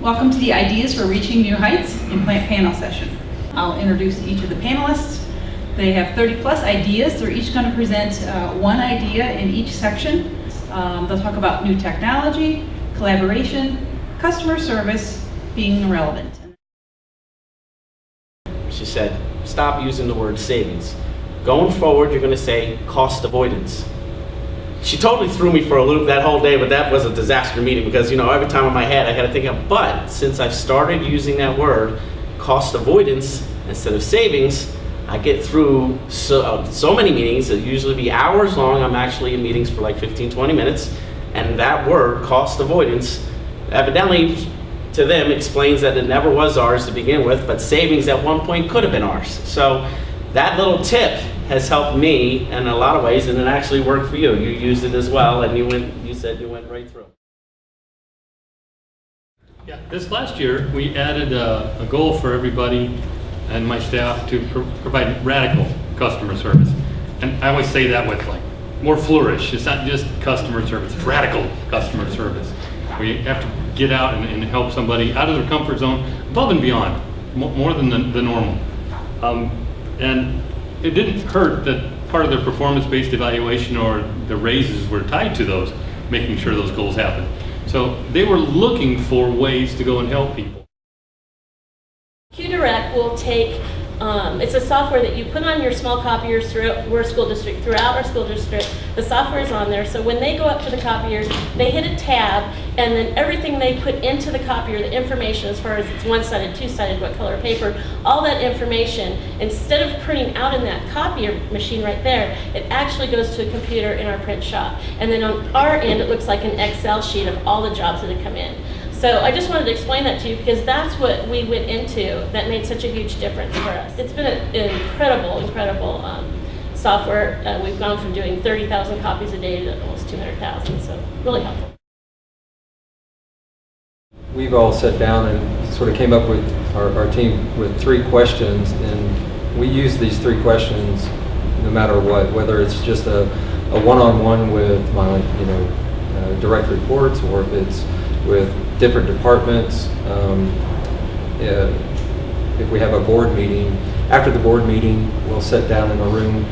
Welcome to the Ideas for Reaching New Heights in Plant panel session. I'll introduce each of the panelists. They have 30 plus ideas. They're each going to present one idea in each section. They'll talk about new technology, collaboration, customer service, being relevant. She said, stop using the word savings. Going forward, you're going to say cost avoidance. She totally threw me for a loop that whole day, but that was a disaster meeting because, every time in my head I had to think of, but since I've started using that word, cost avoidance, instead of savings, I get through so many meetings. It'll usually be hours long. I'm actually in meetings for like 15, 20 minutes. And that word, cost avoidance, evidently to them explains that it never was ours to begin with, but savings at one point could have been ours. So that little tip has helped me in a lot of ways, and it actually worked for you. You used it as well, and you said you went right through. Yeah, this last year we added a goal for everybody and my staff to provide radical customer service. And I always say that with like more flourish. It's not just customer service, it's radical customer service. We have to get out and help somebody out of their comfort zone, above and beyond, more than the normal. And it didn't hurt that part of their performance-based evaluation or the raises were tied to those, making sure those goals happen. So they were looking for ways to go and help people. QDirect will take, it's a software that you put on your small copiers throughout our school district. The software is on there, so when they go up to the copiers, they hit a tab, and then everything they put into the copier, the information as far as it's one-sided, two-sided, what color paper, all that information, instead of printing out in that copier machine right there, it actually goes to a computer in our print shop. And then on our end, it looks like an Excel sheet of all the jobs that have come in. So I just wanted to explain that to you because that's what we went into that made such a huge difference for us. It's been an incredible software. We've gone from doing 30,000 copies a day to almost 200,000, so really helpful. We've all sat down and sort of came up with our team with 3 questions, and we use these 3 questions no matter what, whether it's just a one-on-one with my direct reports, or if it's with different departments. If we have a board meeting, after the board meeting, we'll sit down in a room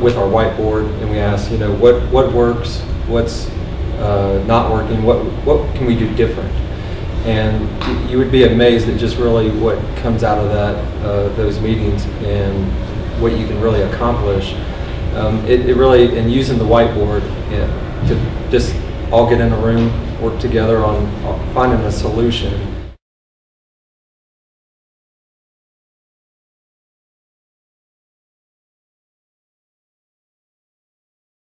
with our whiteboard and we ask, what works, what's not working, what can we do different? And you would be amazed at just really what comes out of those meetings and what you can really accomplish. It really, and using the whiteboard to just all get in a room, work together on finding a solution